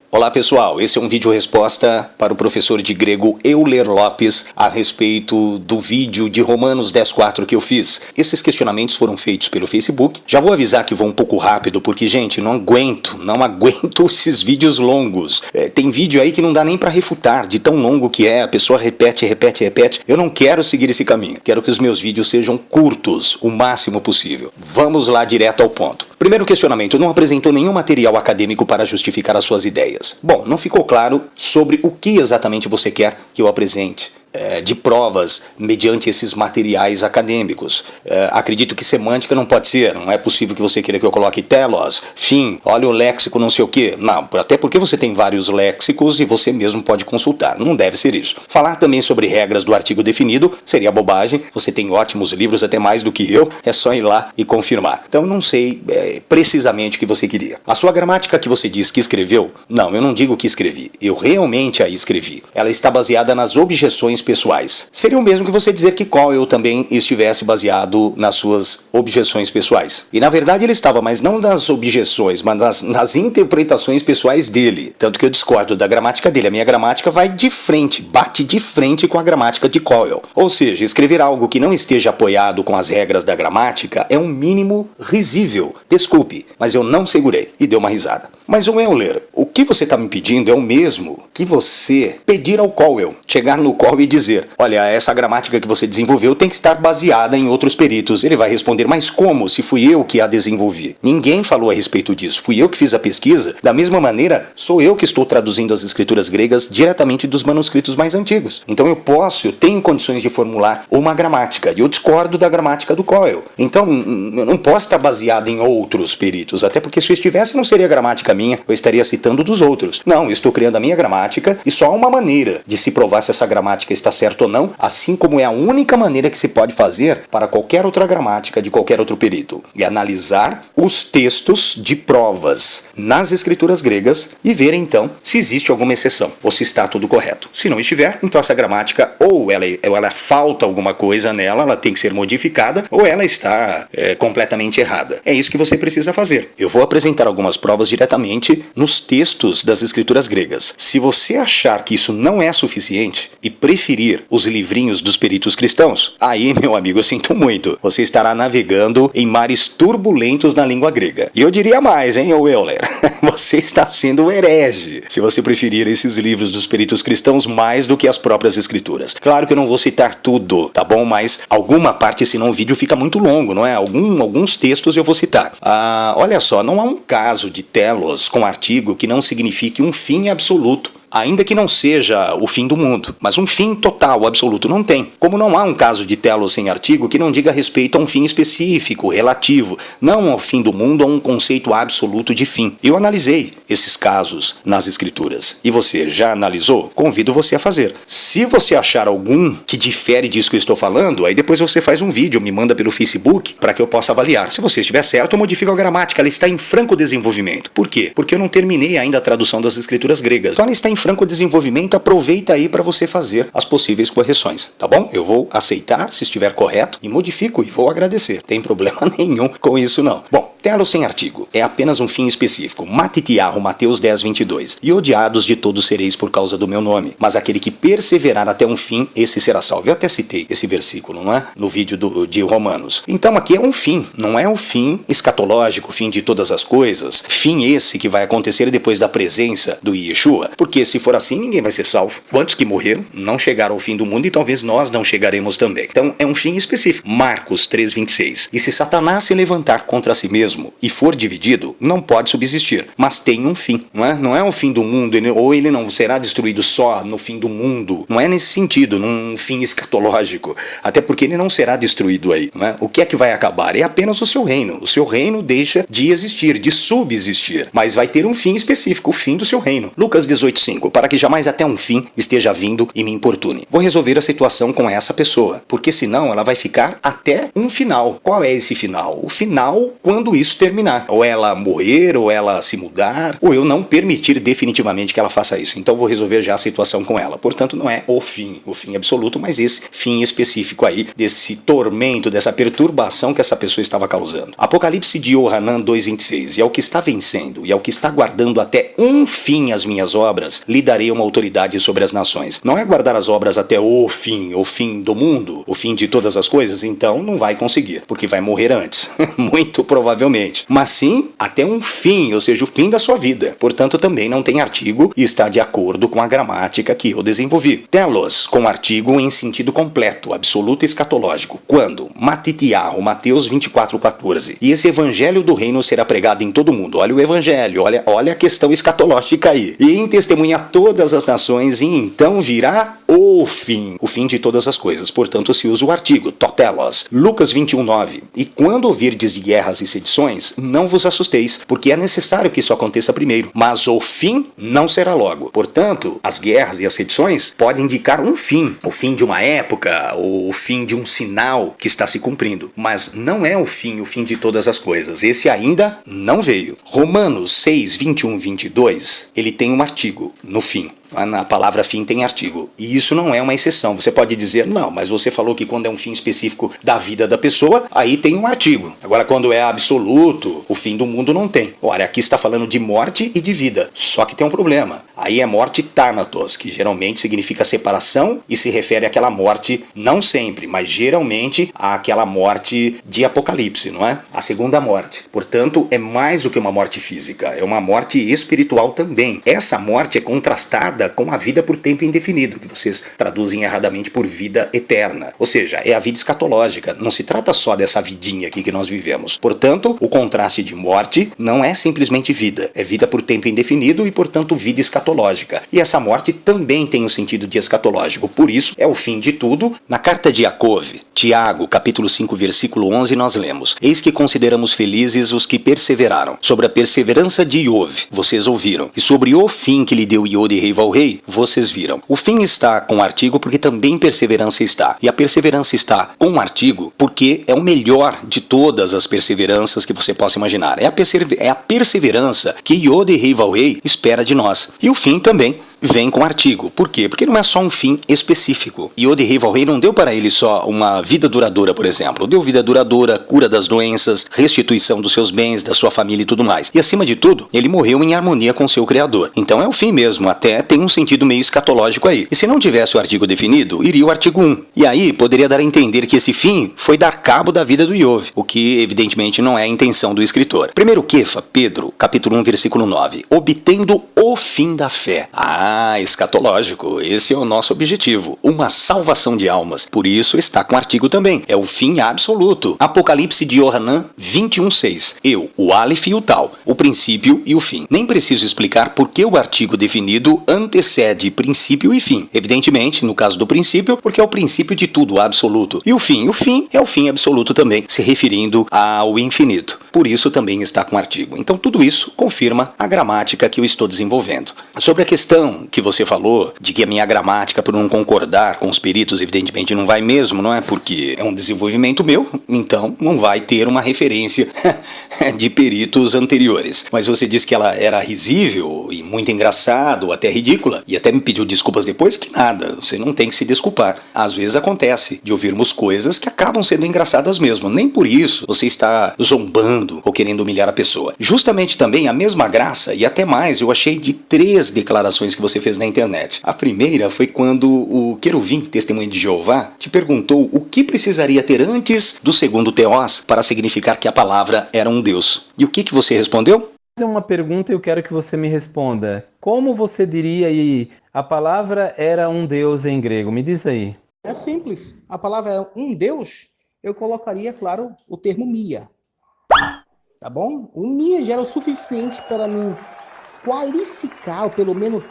Olá pessoal, esse é um vídeo resposta para o professor de grego Euler Lopes a respeito do vídeo de Romanos 10:4 que eu fiz. Esses questionamentos foram feitos pelo Facebook. Já vou avisar que vou um pouco rápido porque, gente, não aguento esses vídeos longos. Tem vídeo aí que não dá nem para refutar, de tão longo que é, a pessoa repete. Eu não quero seguir esse caminho, quero que os meus vídeos sejam curtos, o máximo possível. Vamos lá direto ao ponto. Primeiro questionamento, não apresentou nenhum material acadêmico para justificar as suas ideias. Bom, não ficou claro sobre o que exatamente você quer que eu apresente de provas mediante esses materiais acadêmicos. Acredito que semântica não pode ser, não é possível que você queira que eu coloque telos, fim, olha o léxico não sei o que. Não, até porque você tem vários léxicos e você mesmo pode consultar, não deve ser isso. Falar também sobre regras do artigo definido seria bobagem, você tem ótimos livros, até mais do que eu, é só ir lá e confirmar. Então não sei precisamente o que você queria. A sua gramática que você diz que escreveu, não, eu não digo que escrevi, eu realmente a escrevi. Ela está baseada nas objeções pessoais. Seria o mesmo que você dizer que Cowell também estivesse baseado nas suas objeções pessoais. E na verdade ele estava, mas não nas objeções, mas nas interpretações pessoais dele. Tanto que eu discordo da gramática dele. A minha gramática vai de frente, bate de frente com a gramática de Cowell. Ou seja, escrever algo que não esteja apoiado com as regras da gramática é um mínimo risível. Desculpe, mas eu não segurei e dei uma risada. Mas o Euler, o que você está me pedindo é o mesmo que você pedir ao Cowell, chegar no Cowell e dizer, olha, essa gramática que você desenvolveu tem que estar baseada em outros peritos. Ele vai responder, mas como, se fui eu que a desenvolvi? Ninguém falou a respeito disso, fui eu que fiz a pesquisa. Da mesma maneira, sou eu que estou traduzindo as escrituras gregas diretamente dos manuscritos mais antigos. Então eu tenho condições de formular uma gramática, e eu discordo da gramática do Cowell. Então eu não posso estar baseado em outros peritos, até porque se eu estivesse não seria gramática minha, eu estaria citando dos outros. Não, eu estou criando a minha gramática e só há uma maneira de se provar se essa gramática está certa ou não, assim como é a única maneira que se pode fazer para qualquer outra gramática de qualquer outro perito. É analisar os textos de provas nas escrituras gregas e ver então se existe alguma exceção ou se está tudo correto. Se não estiver, então essa gramática ou ela falta alguma coisa nela, ela tem que ser modificada ou ela está completamente errada. É isso que você precisa fazer. Eu vou apresentar algumas provas diretamente nos textos das escrituras gregas. Se você achar que isso não é suficiente e preferir os livrinhos dos peritos cristãos, aí, meu amigo, eu sinto muito. Você estará navegando em mares turbulentos na língua grega. E eu diria mais, hein, Euler? Você está sendo herege se você preferir esses livros dos peritos cristãos mais do que as próprias escrituras. Claro que eu não vou citar tudo, tá bom? Mas alguma parte, senão o vídeo fica muito longo, não é? Alguns textos eu vou citar. Olha só, não há um caso de telos com artigo que não signifique um fim absoluto. Ainda que não seja o fim do mundo, mas um fim total, absoluto, não tem. Como não há um caso de telos sem artigo que não diga respeito a um fim específico, relativo, não ao fim do mundo, a um conceito absoluto de fim. Eu analisei esses casos nas escrituras. E você já analisou? Convido você a fazer. Se você achar algum que difere disso que eu estou falando, aí depois você faz um vídeo, me manda pelo Facebook para que eu possa avaliar. Se você estiver certo, eu modifico a gramática, ela está em franco desenvolvimento. Por quê? Porque eu não terminei ainda a tradução das escrituras gregas. Então ela está em franco desenvolvimento, aproveita aí para você fazer as possíveis correções, tá bom? Eu vou aceitar se estiver correto e modifico e vou agradecer. Tem problema nenhum com isso não. Bom, telos sem artigo é apenas um fim específico. Matitiarro, Mateus 10:22. E odiados de todos sereis por causa do meu nome. Mas aquele que perseverar até um fim, esse será salvo. Eu até citei esse versículo, não é? No vídeo de Romanos. Então aqui é um fim, não é o fim escatológico, o fim de todas as coisas. Fim esse que vai acontecer depois da presença do Yeshua. Porque se for assim, ninguém vai ser salvo. Quantos que morreram não chegaram ao fim do mundo e talvez nós não chegaremos também. Então é um fim específico. Marcos 3:26. E se Satanás se levantar contra si mesmo e for dividido, não pode subsistir, mas tem um fim. Não é o fim do mundo, ou ele não será destruído só no fim do mundo. Não é nesse sentido, num fim escatológico. Até porque ele não será destruído aí. Não é? O que é que vai acabar? É apenas o seu reino. O seu reino deixa de existir, de subsistir. Mas vai ter um fim específico, o fim do seu reino. Lucas 18:5. Para que jamais até um fim esteja vindo e me importune. Vou resolver a situação com essa pessoa, porque senão ela vai ficar até um final. Qual é esse final? O final, quando isso terminar. Ou ela morrer, ou ela se mudar, ou eu não permitir definitivamente que ela faça isso. Então vou resolver já a situação com ela. Portanto, não é o fim absoluto, mas esse fim específico aí, desse tormento, dessa perturbação que essa pessoa estava causando. Apocalipse de Yohanan 2,26. E ao que está vencendo, e ao que está guardando até um fim as minhas obras, lhe darei uma autoridade sobre as nações. Não é guardar as obras até o fim do mundo, o fim de todas as coisas, então não vai conseguir, porque vai morrer antes, muito provavelmente. Mas sim, até um fim, ou seja, o fim da sua vida. Portanto, também não tem artigo e está de acordo com a gramática que eu desenvolvi. Telos, com artigo em sentido completo, absoluto e escatológico. Quando? Matitiahu, Mateus 24,14. E esse evangelho do reino será pregado em todo o mundo. Olha o evangelho, olha a questão escatológica aí. E em testemunha todas as nações, e então virá o fim de todas as coisas. Portanto, se usa o artigo, totelos. Lucas 21,9. E quando ouvirdes de guerras e sedições, não vos assusteis, porque é necessário que isso aconteça primeiro, mas o fim não será logo. Portanto, as guerras e as sedições podem indicar um fim, o fim de uma época, ou o fim de um sinal que está se cumprindo, mas não é o fim de todas as coisas. Esse ainda não veio. Romanos 6, 21, 22, ele tem um artigo no fim. Na palavra fim tem artigo. E isso não é uma exceção. Você pode dizer, não, mas você falou que quando é um fim específico da vida da pessoa, aí tem um artigo. Agora, quando é absoluto, o fim do mundo não tem. Olha, aqui está falando de morte e de vida. Só que tem um problema. Aí é morte thanatos, que geralmente significa separação e se refere àquela morte, não sempre, mas geralmente àquela morte de Apocalipse, não é? A segunda morte. Portanto, é mais do que uma morte física. É uma morte espiritual também. Essa morte é contrastada com a vida por tempo indefinido, que vocês traduzem erradamente por vida eterna. Ou seja, é a vida escatológica. Não se trata só dessa vidinha aqui que nós vivemos. Portanto, o contraste de morte não é simplesmente vida. É vida por tempo indefinido e, portanto, vida escatológica. E essa morte também tem o sentido de escatológico. Por isso, é o fim de tudo. Na carta de Jacob, Tiago, capítulo 5, versículo 11, nós lemos: Eis que consideramos felizes os que perseveraram. Sobre a perseverança de Iov, vocês ouviram. E sobre o fim que lhe deu Iode, rei ao rei, vocês viram. O fim está com artigo porque também perseverança está. E a perseverança está com artigo porque é o melhor de todas as perseveranças que você possa imaginar. É a perseverança que Iode, rei ao rei, espera de nós. E o fim também vem com artigo. Por quê? Porque não é só um fim específico. Iode, rei ao rei, não deu para ele só uma vida duradoura, por exemplo. Deu vida duradoura, cura das doenças, restituição dos seus bens, da sua família e tudo mais. E acima de tudo, ele morreu em harmonia com seu Criador. Então é o fim mesmo, até tem um sentido meio escatológico aí. E se não tivesse o artigo definido, iria o artigo 1. E aí poderia dar a entender que esse fim foi dar cabo da vida do Iov, o que evidentemente não é a intenção do escritor. Primeiro Kefa, Pedro, capítulo 1, versículo 9. Obtendo o fim da fé. Escatológico. Esse é o nosso objetivo. Uma salvação de almas. Por isso está com artigo também. É o fim absoluto. Apocalipse de Yohanan 21:6. Eu, o Aleph e o Tal. O princípio e o fim. Nem preciso explicar por que o artigo definido antecede princípio e fim. Evidentemente, no caso do princípio, porque é o princípio de tudo, o absoluto. E o fim é o fim absoluto também, se referindo ao infinito. Por isso também está com artigo. Então tudo isso confirma a gramática que eu estou desenvolvendo. Sobre a questão que você falou, de que a minha gramática, por não concordar com os peritos, evidentemente não vai mesmo, não é? Porque é um desenvolvimento meu, então não vai ter uma referência de peritos anteriores. Mas você disse que ela era risível e muito engraçado, até ridícula, e até me pediu desculpas depois, que nada, você não tem que se desculpar. Às vezes acontece de ouvirmos coisas que acabam sendo engraçadas mesmo, nem por isso você está zombando ou querendo humilhar a pessoa. Justamente também a mesma graça, e até mais, eu achei de 3 declarações que você fez na internet. A primeira foi quando o Queruvim, testemunho de Jeová, te perguntou o que precisaria ter antes do segundo teós para significar que a palavra era um Deus. E o que você respondeu? Vou fazer uma pergunta e eu quero que você me responda. Como você diria aí, a palavra era um Deus em grego? Me diz aí. É simples. A palavra é um Deus, eu colocaria, claro, o termo mia. Tá bom? O mia já era o suficiente para mim qualificar, ou pelo menos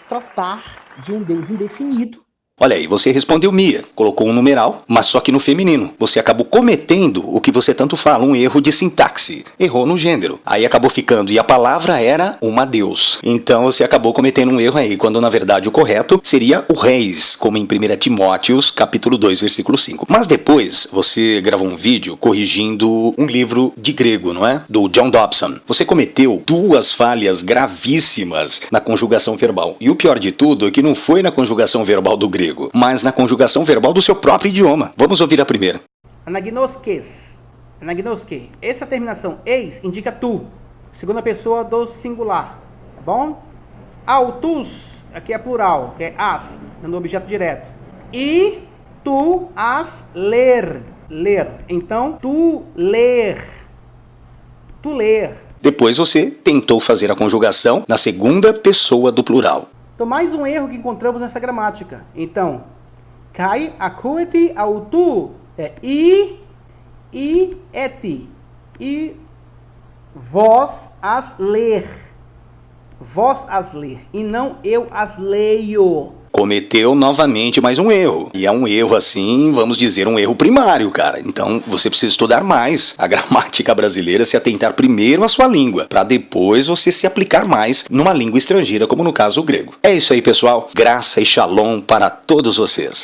tratar de um Deus indefinido, Olha aí, você respondeu Mia, colocou um numeral, mas só que no feminino. Você acabou cometendo o que você tanto fala, um erro de sintaxe. Errou no gênero. Aí acabou ficando, e a palavra era uma deus. Então você acabou cometendo um erro aí, quando na verdade o correto seria o reis, como em 1 Timóteos, capítulo 2, versículo 5. Mas depois você gravou um vídeo corrigindo um livro de grego, não é? Do John Dobson. Você cometeu duas falhas gravíssimas na conjugação verbal. E o pior de tudo é que não foi na conjugação verbal do grego, mas na conjugação verbal do seu próprio idioma. Vamos ouvir a primeira. Anagnoskes. Anagnoske. Essa terminação eis indica tu, segunda pessoa do singular, tá bom? Autus, aqui é plural, que é as, dando objeto direto. E tu as ler, ler. Então, tu ler. Tu ler. Depois você tentou fazer a conjugação na segunda pessoa do plural. Então, mais um erro que encontramos nessa gramática. Então, kai acuete autu é e et. E vós as ler. Vós as ler. E não eu as leio. Cometeu novamente mais um erro. E é um erro assim, vamos dizer, um erro primário, cara. Então você precisa estudar mais a gramática brasileira, se atentar primeiro à sua língua, para depois você se aplicar mais numa língua estrangeira, como no caso o grego. É isso aí, pessoal. Graça e shalom para todos vocês.